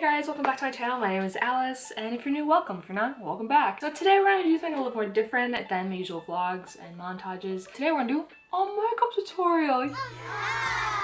guys, welcome back to my channel. My name is Alice, and if you're new, welcome. If you're not, welcome back. So today we're going to do something a little more different than my usual vlogs and montages. Today we're going to do a makeup tutorial.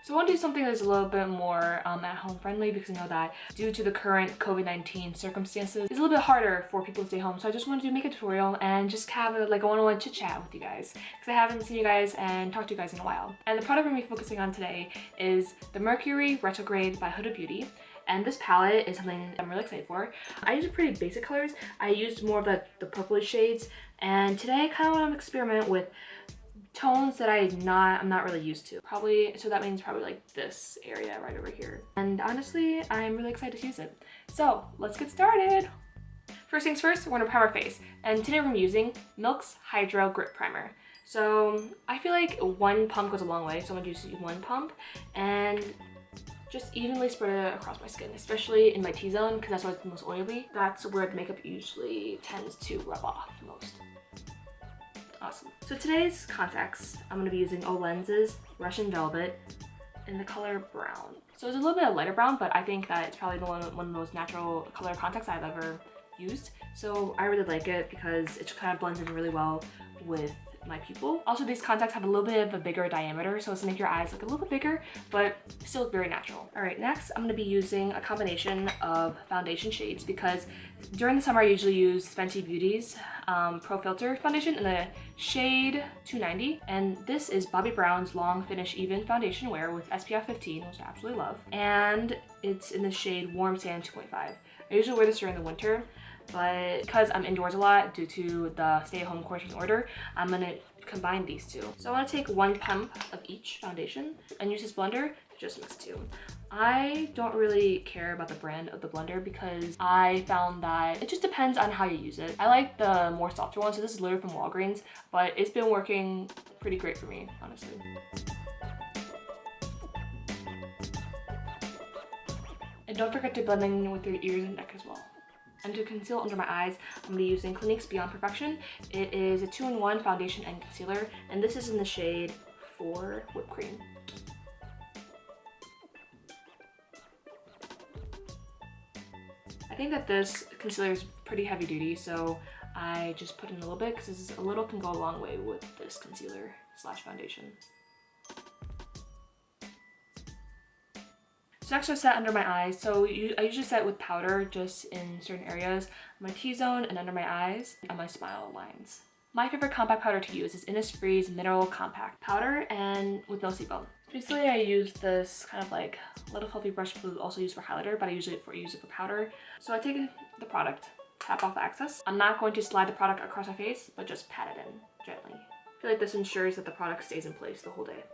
So I want to do something that's a little bit more at-home friendly, because I know that due to the current COVID-19 circumstances, it's a little bit harder for people to stay home. So I just wanted to make a tutorial and just have a one-on-one chit-chat with you guys, because I haven't seen you guys and talked to you guys in a while. And the product we're going to be focusing on today is the Mercury Retrograde by Huda Beauty. And this palette is something I'm really excited for. I use pretty basic colors. I used more of the purplish shades, and today I kind of want to experiment with tones that I'm not really used to. So that means probably like this area right over here. And honestly, I'm really excited to use it. So let's get started. First things first, we're gonna prime our face. And today we're using Milk's Hydro Grip Primer. So I feel like one pump goes a long way, so I'm gonna use one pump and just evenly spread it across my skin, especially in my T-zone, because that's where it's the most oily. That's where the makeup usually tends to rub off most. Awesome. So today's contacts, I'm going to be using Olenses Russian Velvet in the color brown. So it's a little bit of lighter brown, but I think that it's probably one of the most natural color contacts I've ever used. So I really like it because it kind of blends in really well with my pupil. Also, these contacts have a little bit of a bigger diameter, so it's to make your eyes look a little bit bigger, but still very natural. All right, next I'm going to be using a combination of foundation shades, because during the summer I usually use Fenty Beauty's Pro Filter foundation in the shade 290, and this is Bobbi Brown's Long Finish Even Foundation Wear with SPF 15, which I absolutely love, and it's in the shade Warm Sand 2.5. I usually wear this during the winter, but because I'm indoors a lot due to the stay-at-home quarantine order, I'm gonna combine these two. So I want to take one pump of each foundation and use this blender to just mix two. I don't really care about the brand of the blender because I found that it just depends on how you use it. I like the more softer one, so this is literally from Walgreens, but it's been working pretty great for me, honestly. And don't forget to blend in with your ears and neck as well. And to conceal under my eyes, I'm going to be using Clinique's Beyond Perfection. It is a 2-in-1 foundation and concealer, and this is in the shade 4 Whipped Cream. I think that this concealer is pretty heavy duty, so I just put in a little bit because a little can go a long way with this concealer / foundation. So next I set under my eyes. So I usually set with powder just in certain areas, my T-zone and under my eyes and my smile lines. My favorite compact powder to use is Innisfree's Mineral Compact Powder, and with no sebum. Basically, I use this kind of like little fluffy brush blue, also used for highlighter, but I use it for powder. So I take the product, tap off the excess. I'm not going to slide the product across my face, but just pat it in gently. I feel like this ensures that the product stays in place the whole day.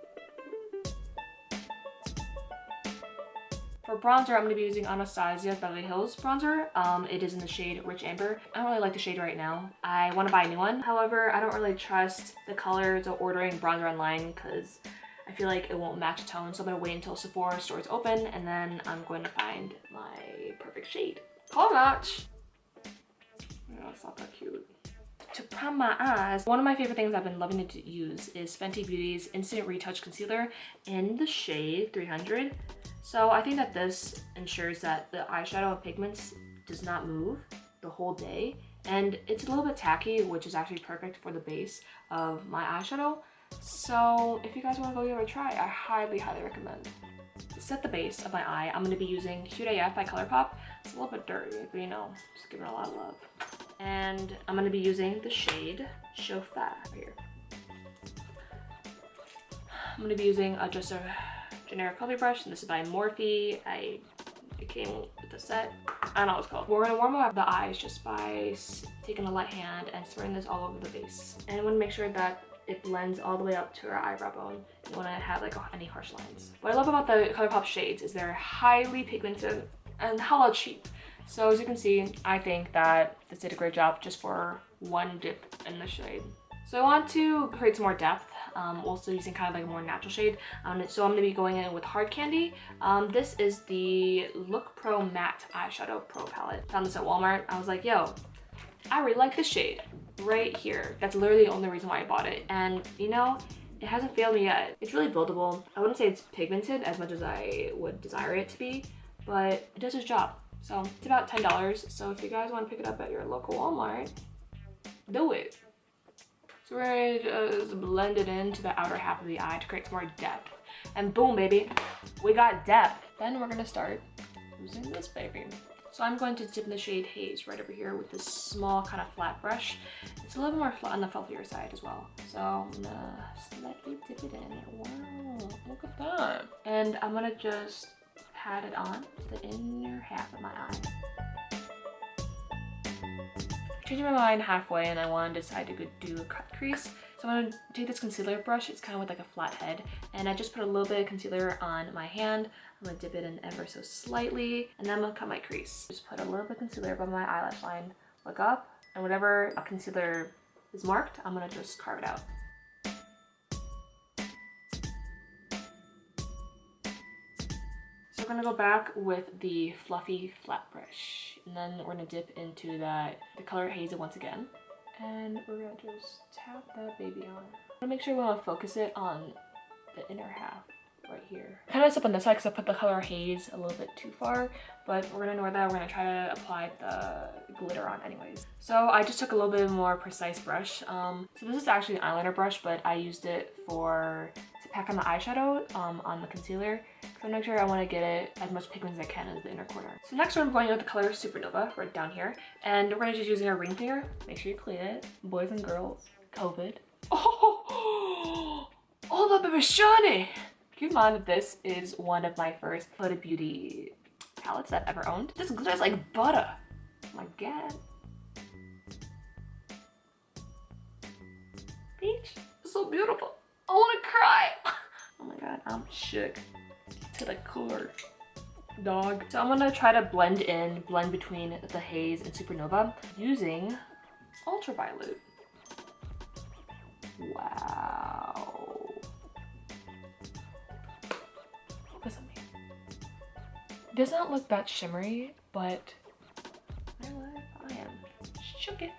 For bronzer, I'm going to be using Anastasia Beverly Hills bronzer. It is in the shade Rich Amber. I don't really like the shade right now. I want to buy a new one. However, I don't really trust the colors or ordering bronzer online because I feel like it won't match the tone. So I'm going to wait until Sephora stores open, and then I'm going to find my perfect shade. Color match! No, it's not that cute. To prime my eyes, one of my favorite things I've been loving to use is Fenty Beauty's Instant Retouch Concealer in the shade 300. So I think that this ensures that the eyeshadow and pigments does not move the whole day. And it's a little bit tacky, which is actually perfect for the base of my eyeshadow. So if you guys want to go give it a try, I highly, highly recommend. To set the base of my eye, I'm going to be using Huda by ColourPop. It's a little bit dirty, but you know, just giving it a lot of love. And I'm going to be using the shade Chauffeur right here. I'm going to be using just a generic curly brush, and this is by Morphe. It came with the set. I don't know what it's called. We're gonna warm up the eyes just by taking a light hand and spreading this all over the base. And I want to make sure that it blends all the way up to our eyebrow bone. You want to have like any harsh lines. What I love about the ColourPop shades is they're highly pigmented and hella cheap. So as you can see, I think that this did a great job just for one dip in the shade. So I want to create some more depth, also using kind of like a more natural shade. So I'm going to be going in with Hard Candy. This is the Look Pro Matte Eyeshadow Pro Palette. Found this at Walmart. I was like, yo, I really like this shade right here. That's literally the only reason why I bought it. And you know, it hasn't failed me yet. It's really buildable. I wouldn't say it's pigmented as much as I would desire it to be, but it does its job. So it's about $10. So if you guys want to pick it up at your local Walmart, do it. So we're going to just blend it into the outer half of the eye to create some more depth. And boom, baby, we got depth. Then we're going to start using this baby. So I'm going to dip in the shade Haze right over here with this small kind of flat brush. It's a little more flat on the fluffier side as well. So I'm gonna slightly dip it in. Wow, look at that. And I'm gonna just pat it on to the inner half of my eye. Changing my mind halfway and I want to decide to do a cut crease. So I'm gonna take this concealer brush, it's kind of with like a flat head, and I just put a little bit of concealer on my hand. I'm gonna dip it in ever so slightly, and then I'm gonna cut my crease. Just put a little bit of concealer above my eyelash line, look up, and whatever concealer is marked, I'm gonna just carve it out. So we're gonna go back with the fluffy flat brush, and then we're gonna dip into the color Haze once again, and we're gonna just tap that baby on. I'm gonna make sure we wanna focus it on the inner half right here. I kind of messed up on this side because I put the color Haze a little bit too far, but we're gonna ignore that. We're gonna try to apply the glitter on anyways. So I just took a little bit more precise brush. So this is actually an eyeliner brush, but I used it to pack on the eyeshadow on the concealer. So make sure I want to get it as much pigment as I can as the inner corner. So next I'm going with the color Supernova right down here, and we're gonna just using a ring finger. Make sure you clean it, boys and girls. COVID. Oh, that baby shiny. Keep in mind that this is one of my first Huda Beauty palettes I've ever owned. This glitters like butter. Oh my god. Peach, it's so beautiful. I wanna cry. Oh my god, I'm shook to the core. Dog. So I'm gonna try to blend between the Haze and Supernova using Ultraviolet. Wow. Listen to me. It does not look that shimmery, but I am shook it.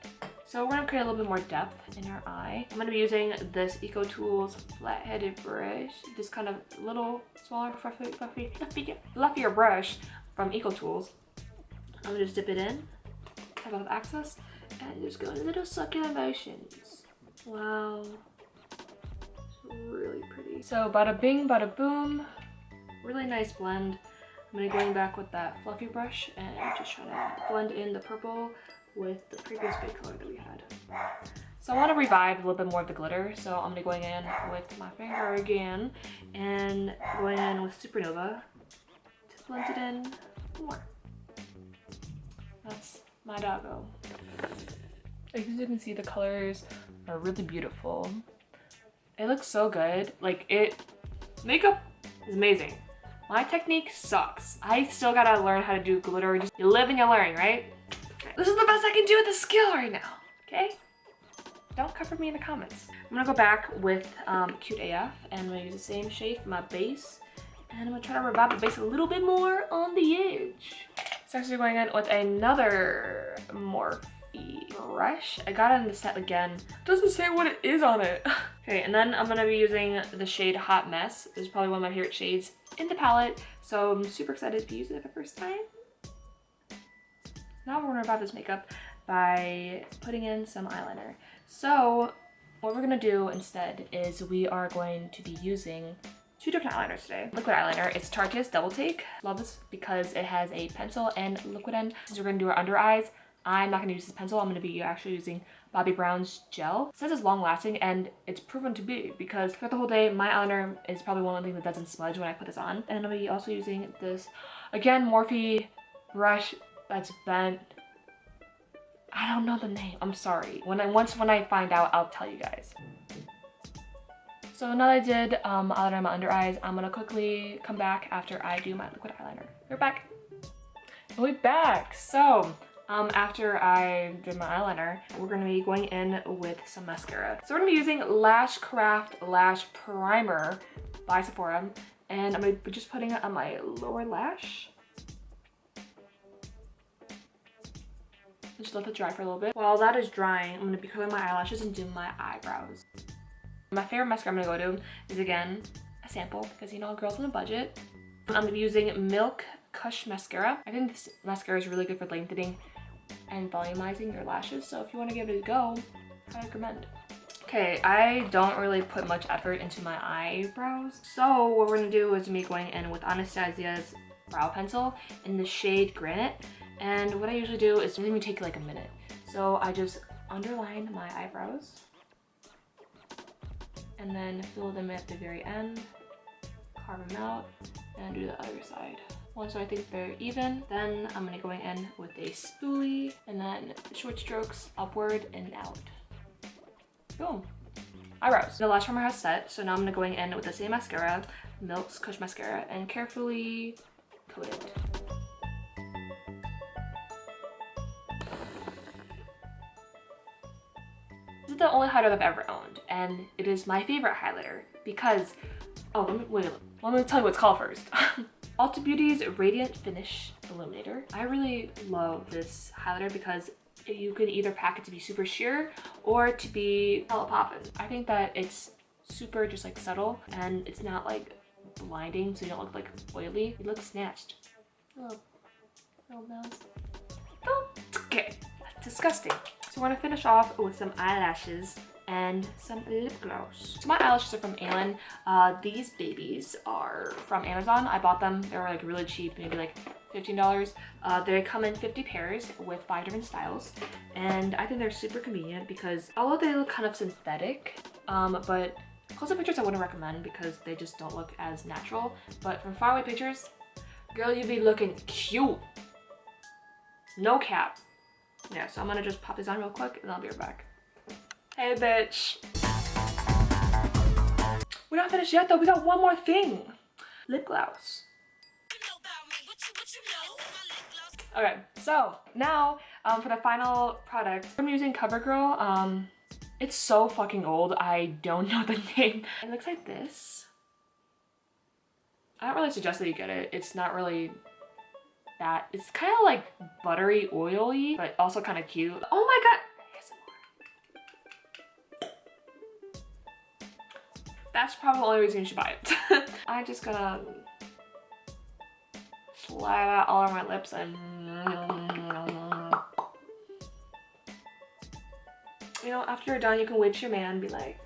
So we're gonna create a little bit more depth in our eye. I'm gonna be using this Eco Tools flat-headed brush. This kind of little smaller, fluffier brush from Eco Tools. I'm gonna just dip it in, have off access, and just go in little circular motions. Wow, it's really pretty. So bada bing, bada boom. Really nice blend. I'm gonna going back with that fluffy brush and just trying to blend in the purple with the previous big color that we had. So I want to revive a little bit more of the glitter, so I'm gonna be going in with my finger again and going in with Supernova to blend it in more. That's my doggo. As you can see, the colors are really beautiful. It looks so good. Like makeup is amazing. My technique sucks. I still gotta learn how to do glitter. Just you live and you learn, right? This is the best I can do with the skill right now, okay? Don't cover me in the comments. I'm gonna go back with Cute AF, and I'm gonna use the same shade for my base, and I'm gonna try to revive the base a little bit more on the edge. So actually going in with another Morphe brush. I got it in the set again. It doesn't say what it is on it. Okay, and then I'm gonna be using the shade Hot Mess. This is probably one of my favorite shades in the palette, so I'm super excited to use it for the first time. Now we're gonna revive this makeup by putting in some eyeliner. So what we're gonna do instead is we are going to be using two different eyeliners today. Liquid eyeliner, it's Tarte's Double Take. Love this because it has a pencil and liquid end. Since we're gonna do our under eyes, I'm not gonna use this pencil. I'm gonna be actually using Bobbi Brown's gel. It says it's long lasting, and it's proven to be because throughout the whole day, my eyeliner is probably one of the things that doesn't smudge when I put this on. And I'm gonna be also using this, again, Morphe brush that's bent. I don't know the name, I'm sorry. When I find out, I'll tell you guys. So now that I did eyeliner on my under eyes, I'm gonna quickly come back after I do my liquid eyeliner. We're back. We're back. So after I did my eyeliner, we're gonna be going in with some mascara. So we're gonna be using Lashcraft Lash Primer by Sephora, and I'm gonna be just putting it on my lower lash. Just let it dry for a little bit. While that is drying, I'm gonna be curling my eyelashes and do my eyebrows. My favorite mascara I'm gonna go to is, again, a sample, because you know, girls on a budget. I'm gonna be using Milk Kush mascara. I think this mascara is really good for lengthening and volumizing your lashes, so if you want to give it a go, I recommend. Okay, I don't really put much effort into my eyebrows, so what we're gonna do is me going in with Anastasia's brow pencil in the shade Granite, and what I usually do is let me take like a minute. So I just underline my eyebrows and then fill them at the very end, carve them out, and do the other side. Once I think they're even, then I'm gonna go in with a spoolie and then short strokes upward and out. Boom. Eyebrows. The lash former has set, so now I'm gonna go in with the same mascara, Milk's Kush mascara, and carefully coat it. This is the only highlighter I've ever owned, and it is my favorite highlighter because, oh, let me tell you what it's called first. Ulta Beauty's Radiant Finish Illuminator. I really love this highlighter because you could either pack it to be super sheer or to be hella poppin'. I think that it's super just like subtle and it's not like blinding, so you don't look like oily. You look snatched. Oh, nose. Oh, okay, that's disgusting. So we're gonna finish off with some eyelashes and some lip gloss. So my eyelashes are from Alan. These babies are from Amazon. I bought them. They were like really cheap, maybe like $15. They come in 50 pairs with 5 different styles, and I think they're super convenient because although they look kind of synthetic, but close-up pictures I wouldn't recommend because they just don't look as natural. But from faraway pictures, girl, you be looking cute. No cap. Yeah, so I'm gonna just pop this on real quick and I'll be right back. Hey, bitch. We're not finished yet though. We got one more thing. Lip gloss. Okay, so now for the final product, I'm using CoverGirl. It's so fucking old. I don't know the name. It looks like this. I don't really suggest that you get it. It's not really that. It's kind of like buttery, oily, but also kind of cute. Oh my god. That's probably the only reason you should buy it. I'm just gonna slide that all over my lips and you know, after you're done, you can wave to your man and be like,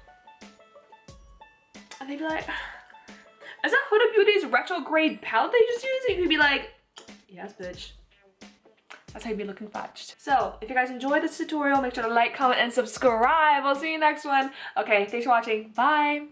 and they'd be like, is that Huda Beauty's Retrograde palette they just used? And you could be like, yes, bitch. That's how you'd be looking fudged. So, if you guys enjoyed this tutorial, make sure to like, comment, and subscribe. I'll see you next one. Okay, thanks for watching. Bye.